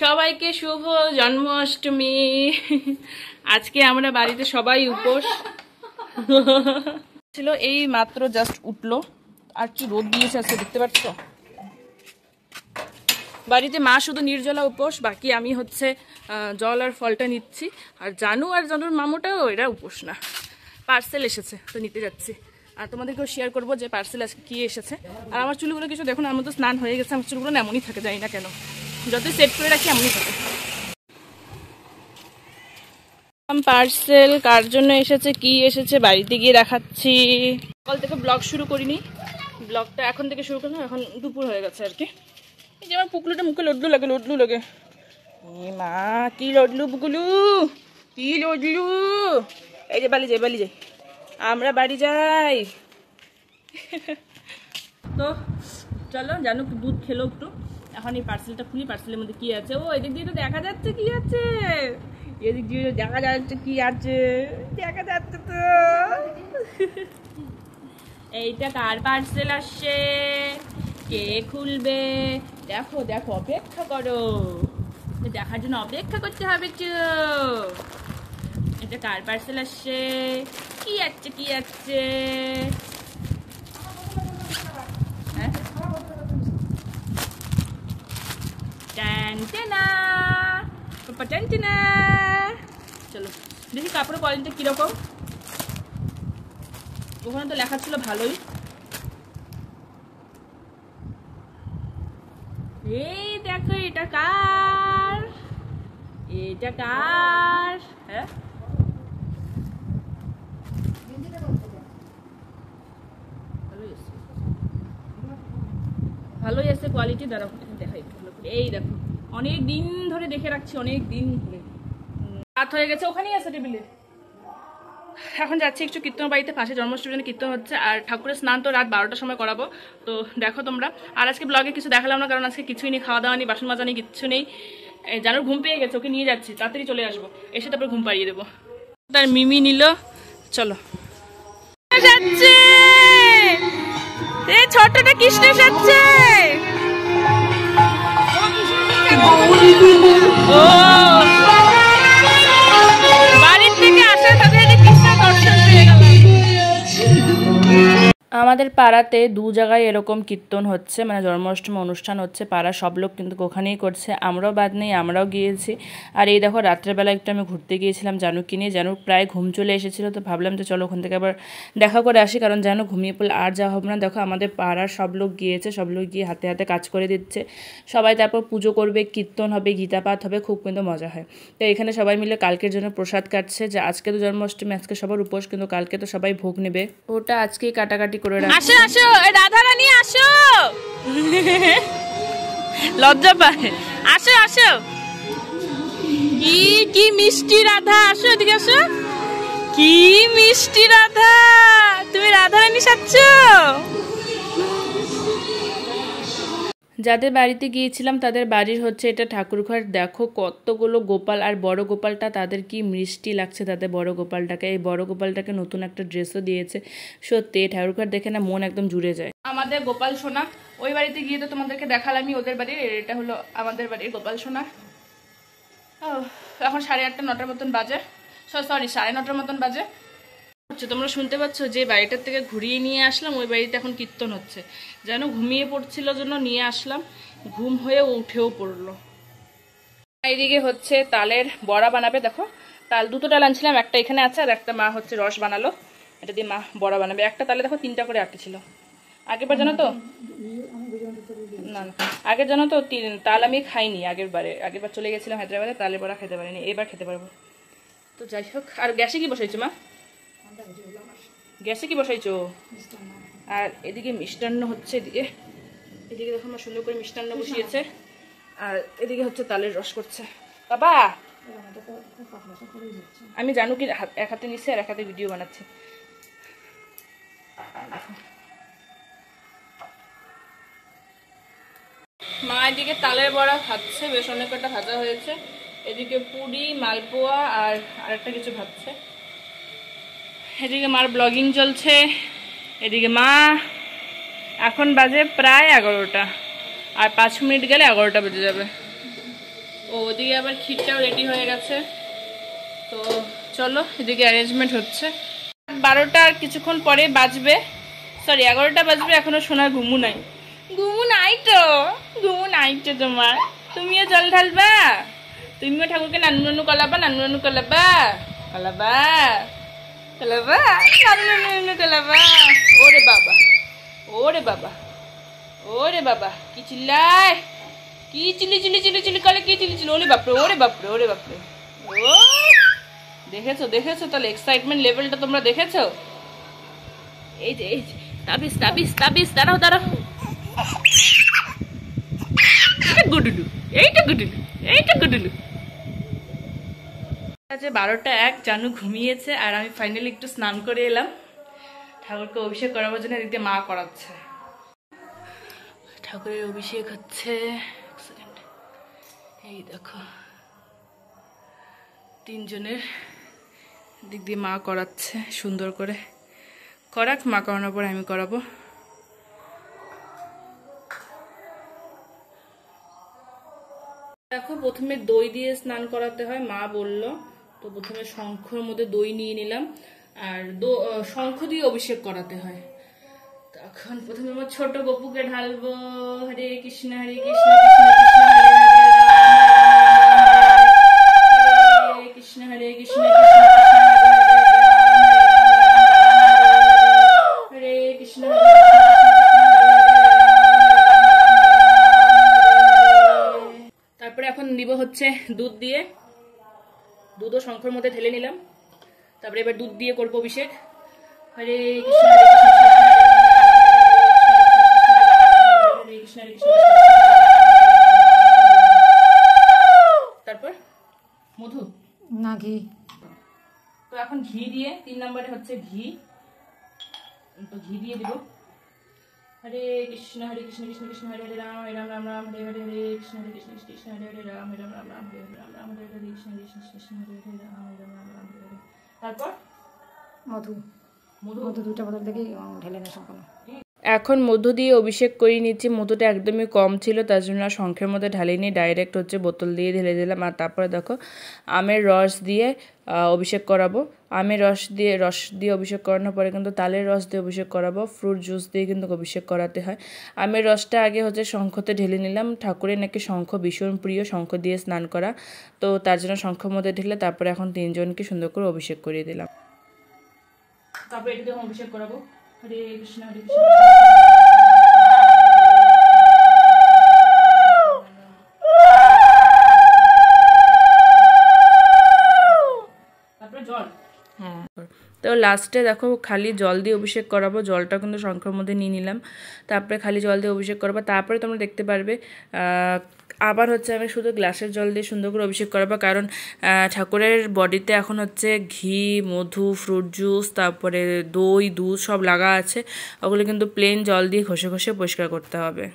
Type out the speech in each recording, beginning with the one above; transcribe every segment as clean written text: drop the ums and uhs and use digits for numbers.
সবাইকে শুভ জন্মাষ্টমী। আজকে আমরা বাড়িতে সবাই উপোস ছিল, এই মাত্র জাস্ট উঠলো। আর কি রোদ দিয়েছে আজকে, দেখতে পাচ্ছ। বাড়িতে মা শুধু নির্জলা উপোস, বাকি আমি হচ্ছে জল আর ফলটা নিচ্ছি। আর জানু আর জানুর মামুটাও এরা উপোস না, পার্সেল এসেছে তো নিতে যাচ্ছি। আর তোমাদেরকেও শেয়ার করবো যে পার্সেল আজকে কি এসেছে। আর আমার চুলগুলো কিছু দেখুন, আমার তো স্নান হয়ে গেছে, আমার চুলগুলো এমনই থাকে, জানি না কেন, যতই সেট করে রাখি এমনই থাকে। পার্সেল কার জন্য এসেছে, কি এসেছে বাড়িতে গিয়ে দেখাচ্ছি। সকাল থেকে ব্লগ শুরু করিনি, ব্লগটা এখন থেকে শুরু করলাম, এখন দুপুর হয়ে গেছে আর কি। এই যে আমার পুকলুটা মুখে লডলু লাগে, লডলু লাগে। মা কি লডলু পুকুলু, কি লডলু। এই যে বালি যাই, বালি যাই, আমরা বাড়ি যাই। তো চলো, জানো দুধ খেলো একটু। এখন এই পার্সেলটা খুলি, পার্সেলের মধ্যে কি আছে। ও এদিক দিয়ে তো দেখা যাচ্ছে কি আছে, এদিক দিয়ে দেখা যাচ্ছে কি আছে, দেখা যাচ্ছে তো। এইটা কার পার্সেল আসছে, কে খুলবে? দেখো দেখো, অপেক্ষা করো, দেখার জন্য অপেক্ষা করতে হবে তো। এটা কার পার্সেল আসছে, কি আছে কি আছে। চলো দেখি কাপড়ের কোয়ালিটি কিরকম। ওখানে তো লেখা ছিল ভালোই। এই দেখো, এটা কার, এটা কার? হ্যাঁ ভালোই আছে কোয়ালিটি। দাঁড়াও দেখাই ভালো করে। এই দেখো, অনেক দিন ধরে দেখে রাখছি, অনেক দিন ধরে। রাত হয়ে গেছে, ওখানেই আছে টেবিলে। এখন যাচ্ছি একটু কীর্তন বাড়িতে, পাশে জন্মাষ্টমীর জন্য কীর্তন হচ্ছে। আর ঠাকুরের স্নান তো রাত 12টার সময় করাবো, তো দেখো তোমরা। আর আজকে ব্লগে কিছু দেখালাম না, কারণ আজকে কিছুই নেই, খাওয়া দাওয়া নেই, বাসন মাজা নেই, কিচ্ছু নেই। জানুর ঘুম পেয়ে গেছে, ওকে নিয়ে যাচ্ছি, তাড়াতাড়ি চলে আসবো, এসে তারপর ঘুম পাড়িয়ে দেবো। তার মিমি নিল, চলো যাচ্ছে। এই ছোটটা কৃষ্ণ যাচ্ছে। ও বাড়ির থেকে আসার সাথে সাথে কৃষ্ণ দর্শন পেয়ে গেলাম। আমাদের পাড়াতে দু জায়গায় এরকম কীর্তন হচ্ছে, মানে জন্মাষ্টমী অনুষ্ঠান হচ্ছে। পাড়ার সব লোক কিন্তু ওখানেই করছে, আমরাও বাদ নেই, আমরাও গিয়েছি। আর এই দেখো, রাত্রেবেলা একটু আমি ঘুরতে গিয়েছিলাম জানুকে নিয়ে। জানুর প্রায় ঘুম চলে এসেছিলো, তো ভাবলাম যে চলো ওখান থেকে আবার দেখা করে আসি, কারণ জানু ঘুমিয়ে পড়লে আর যাওয়া হবে না। দেখো আমাদের পাড়ার সব লোক গিয়েছে, সব লোক গিয়ে হাতে হাতে কাজ করে দিচ্ছে সবাই। তারপর পুজো করবে, কীর্তন হবে, গীতাপাঠ হবে, খুব কিন্তু মজা হয়। তো এখানে সবাই মিলে কালকের জন্য প্রসাদ কাটছে, যে আজকে তো জন্মাষ্টমী, আজকে সবার উপোস, কিন্তু কালকে তো সবাই ভোগ নেবে, ওটা আজকেই কাটাকাটি করে রাখছে। আসো আসো, রাধা রানী আসো, লজ্জা পায়। আসো আসো, কি কি মিষ্টি রাধা, আসো এদিকে আসো। কি মিষ্টি রাধা, তুমি রাধা রানী সাজছ। যাদের বাড়িতে গিয়েছিলাম তাদের বাড়ির হচ্ছে এটা ঠাকুরঘর। দেখো কতগুলো গোপাল, আর বড় গোপালটা তাদের কি মিষ্টি লাগছে, তাদের বড় গোপালটাকে। এই বড় গোপালটাকে নতুন একটা ড্রেসও দিয়েছে। সত্যি এই ঠাকুরঘর দেখে না মন একদম জুড়ে যায়। আমাদের গোপাল সোনা, ওই বাড়িতে গিয়ে তো তোমাদেরকে দেখালামই ওদের বাড়ির, এটা হলো আমাদের বাড়ির গোপাল সোনা। এখন 8:30 9টার মতন বাজে, সরি 9:30 মতন বাজে। তোমরা শুনতে পাচ্ছ, যে বাড়িটার থেকে ঘুরিয়ে নিয়ে আসলাম ওই বাড়িতে এখন কীর্তন হচ্ছে। যেন ঘুমিয়ে পড়ছিল জন্য নিয়ে আসলাম, ঘুম হয়ে উঠেও পড়লো। এইদিকে হচ্ছে তালের বড়া বানাবে। দেখো তাল, দুটো তাল আনছিলাম, একটা এখানে আছে আর একটা মা হচ্ছে রস বানালো, এটা দিয়ে মা বড়া বানাবে। একটা তালে দেখো 3টা করে আটে ছিল। আগেরবার জানো তো, না না আগের জানো তো তাল আমি খাইনি আগেরবার চলে গেছিলাম হায়দ্রাবাদে, তালের বড়া খেতে পারিনি, এবার খেতে পারবো। তো যাই হোক। আর গ্যাসে কি বসাইছো মা, গ্যাসে কি বসাইছো? আর এদিকে মিষ্টান্ন হচ্ছে, এদিকে এদিকে দেখো আমার সুন্দর করে মিষ্টান্ন বসিয়েছে, আর এদিকে হচ্ছে তালের রস করছে বাবা। আমি জানু কি এক হাতে নিচ্ছে আর এক হাতে ভিডিও বানাচ্ছে। মা এদিকে তালের বড়া খাচ্ছে, বেশ অনেক কটা ভাজা হয়েছে। এদিকে পুরি, মালপোয়া আর আরেকটা কিছু ভাজছে। এদিকে মার ব্লগিং চলছে, এদিকে মা। এখন বাজে প্রায় 11টা, আর 5 মিনিট গেলে 11টা বেজে যাবে। ও ও ওদিকে আবার ক্ষীরটাও রেডি হয়ে গেছে। তো চলো এদিকে অ্যারেঞ্জমেন্ট হচ্ছে। 12টা আর কিছুক্ষণ পরে বাজবে, সরি 11টা বাজবে, এখনো সোনার ঘুমু নাই। ঘুমু নাই তো, ঘুমু নাই তো তোমার। তুমিও জল ঢালবা, তুমিও ঠাকুরকে নানু নানু কলাবা, নানু নানু কলাবা, কলাবা কলাবা, নানু নানু নানু কলাবা। ওরে বাবা, ওরে বাবা, ওরে বাবা, কি চিল্লায়, কি চিলি চিলি চিলি চিলি করে, কি চিলি চিলি, ওরে বাপরে, ওরে বাপরে, ওরে বাপরে। ও দেখেছো, দেখেছো তাহলে এক্সাইটমেন্ট লেভেলটা তোমরা দেখেছো? এই যে তাবিজ তাবিজ তাবিজ, দাঁড়াও দাঁড়াও, এইটা গুডুলু, এইটা গুডুলু, এইটা গুডুলু। 12টা 1, জানু ঘুমিয়েছে আর আমি ফাইনালি একটু স্নান করে এলাম। ঠাকুরকে অভিষেক করাবার জন্য এদিকে মা করাচ্ছে। ঠাকুরের অভিষেক হচ্ছে, এই দেখো 3 জনের দিক দিয়ে মা করাচ্ছে সুন্দর করে। করাক, মা করানোর পর আমি করাবো। দেখো প্রথমে দই দিয়ে স্নান করাতে হয় মা বললো, তো প্রথমে শঙ্খর মধ্যে দই নিয়ে নিলাম, আর শঙ্খ দিয়ে অভিষেক করাতে হয়। তখন প্রথমে আমার ছোট গপুকে ঢালবো। হরে কৃষ্ণ হরে কৃষ্ণ কৃষ্ণ কৃষ্ণ হরে কৃষ্ণ হরে কৃষ্ণ কৃষ্ণ। তারপরে এখন দিব হচ্ছে দুধ দিয়ে, দুধও শঙ্খর মধ্যে ঢেলে নিলাম। তারপরে এবার দুধ দিয়ে করবো অভিষেক। হরে কৃষ্ণ হরে কৃষ্ণ হরে কৃষ্ণ। তারপর মধু না ঘি, তো এখন ঘি দিয়ে 3 নম্বরে হচ্ছে ঘি, তো ঘি দিয়ে দিব। হরে কৃষ্ণ কৃষ্ণ কৃষ্ণ হরে হরে রাম রাম রাম রাম হরে হরে, হরে কৃষ্ণ কৃষ্ণ কৃষ্ণ হরে হরে রাম রাম রাম রাম হরে হরে রাম রাম হরে হরে কৃষ্ণ কৃষ্ণ কৃষ্ণ হরে হরে রাম রাম রাম রাম হরে হরে। তারপর মধু, মধু, মধু 2টা বোতল থেকে ঢেলে না সম্পূর্ণ। এখন মধু দিয়ে অভিষেক করিয়ে নিচ্ছি। মধুটা একদমই কম ছিল, তার জন্য শঙ্খের মধ্যে ঢালিনি, ডাইরেক্ট হচ্ছে বোতল দিয়ে ঢেলে দিলাম। আর তারপরে দেখো আমের রস দিয়ে অভিষেক করাবো। আমের রস দিয়ে অভিষেক করানোর পরে কিন্তু তালের রস দিয়ে অভিষেক করাবো। ফ্রুট জুস দিয়ে কিন্তু অভিষেক করাতে হয়। আমের রসটা আগে হচ্ছে শঙ্খতে ঢেলে নিলাম। ঠাকুরের নাকি শঙ্খ ভীষণ প্রিয়, শঙ্খ দিয়ে স্নান করা, তো তার জন্য শঙ্খের মধ্যে ঢেলে তারপরে এখন 3 জনকে সুন্দর করে অভিষেক করিয়ে দিলাম। তারপরে এটা দিয়ে অভিষেক করাবো। হরে কৃষ্ণ হরে কৃষ্ণ। তারপরে জল, হ্যাঁ। তো লাস্টে দেখো খালি জল দিয়ে অভিষেক করাবো। জলটা কিন্তু শঙ্খের মধ্যে নিয়ে নিলাম, তারপরে খালি জল দিয়ে অভিষেক করাবো। তারপরে তোমরা দেখতে পারবে আবার হচ্ছে আমি শুধু গ্লাসের জল দিয়ে সুন্দর করে অভিষেক করাবো, কারণ ঠাকুরের বডিতে এখন হচ্ছে ঘি, মধু, ফ্রুট জুস, তারপরে দই, দুধ সব লাগা আছে। ওগুলো কিন্তু প্লেন জল দিয়ে ঘষে ঘষে পরিষ্কার করতে হবে।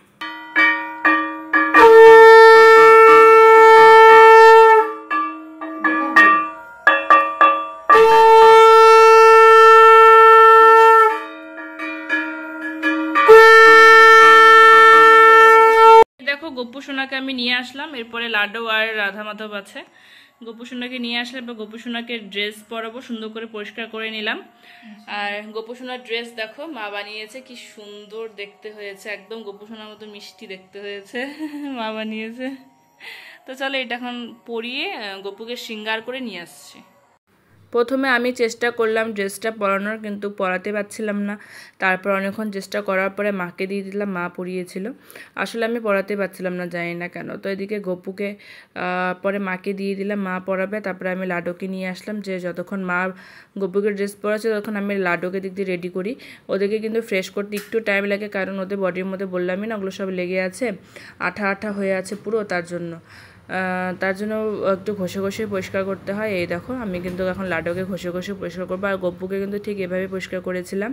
গপু সোনাকে আমি নিয়ে আসলাম, এরপরে লাড্ডু আর রাধা মাধব আছে। গপু সোনাকে নিয়ে আসলাম, এবার গপু সোনাকে ড্রেস পরাবো, সুন্দর করে পরিষ্কার করে নিলাম। আর গপু সোনার ড্রেস দেখো মা বানিয়েছে, কি সুন্দর দেখতে হয়েছে, একদম গপু সোনার মতো মিষ্টি দেখতে হয়েছে মা বানিয়েছে। তো চলো এটা এখন পরিয়ে গপুকে শৃঙ্গার করে নিয়ে আসছি। প্রথমে আমি চেষ্টা করলাম ড্রেসটা পরানোর, কিন্তু পরাতে পারছিলাম না। তারপর অনেকক্ষণ চেষ্টা করার পরে মাকে দিয়ে দিলাম, মা পরিয়েছিল। আসলে আমি পরাতে পারছিলাম না, জানি না কেন। তো এদিকে গপুকে পরে মাকে দিয়ে দিলাম, মা পরাবে। তারপরে আমি লাডুকে নিয়ে আসলাম, যে যতক্ষণ মা গপুকে ড্রেস পরাচ্ছে ততক্ষণ আমি লাডুকে দিক দিয়ে রেডি করি। ওদেরকে কিন্তু ফ্রেশ করতে একটু টাইম লাগে, কারণ ওদের বডির মধ্যে বললামই না ওগুলো সব লেগে আছে, আঠা আঠা হয়ে আছে পুরো, তার জন্য একটু ঘষে ঘষে পরিষ্কার করতে হয়। এই দেখো আমি কিন্তু এখন লাডুকে ঘষে ঘষে পরিষ্কার করবো, আর গপুকে কিন্তু ঠিক এভাবে পরিষ্কার করেছিলাম।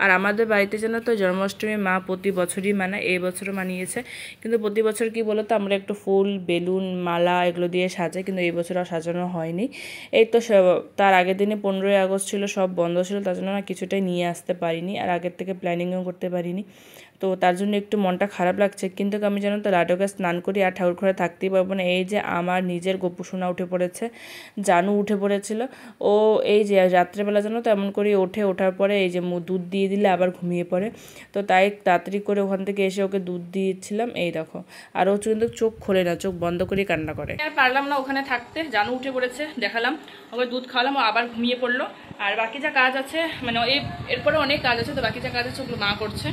আর আমাদের বাড়িতে যেন তো জন্মাষ্টমী মা প্রতি বছরই মানায়, এই বছরও মানিয়েছে। কিন্তু প্রতি বছর কি বলো তো, আমরা একটু ফুল, বেলুন, মালা এগুলো দিয়ে সাজাই, কিন্তু এই বছর আর সাজানো হয়নি। এই তো তার আগের দিনে 15ই আগস্ট ছিল, সব বন্ধ ছিল, তার জন্য না কিছুটাই নিয়ে আসতে পারিনি, আর আগের থেকে প্ল্যানিংও করতে পারিনি। তো তার জন্য একটু মনটা খারাপ লাগছে। কিন্তু আমি জানো তো লাডুকে স্নান করি আর ঠাকুর ঘরে থাকতেই পারবো না। এই যে আমার নিজের গোপুসোনা উঠে পড়েছে, জানু উঠে পড়েছিল। ও এই যে রাত্রেবেলা জানো তো এমন করে ওঠার পরে এই যে দুধ দিয়ে দিলে আবার ঘুমিয়ে পড়ে। তো তাই তাড়াতাড়ি করে ওখান থেকে এসে ওকে দুধ দিয়েছিলাম। এই দেখো, আর ও কিন্তু চোখ খোলে না, চোখ বন্ধ করে কান্না করে। আর পারলাম না ওখানে থাকতে, জানু উঠে পড়েছে, দেখালাম ওকে দুধ খাওয়ালাম, ও আবার ঘুমিয়ে পড়লো। আর বাকি যা কাজ আছে মানে এরপরে অনেক কাজ আছে, তো বাকি যা কাজ আছে ওগুলো মা করছে।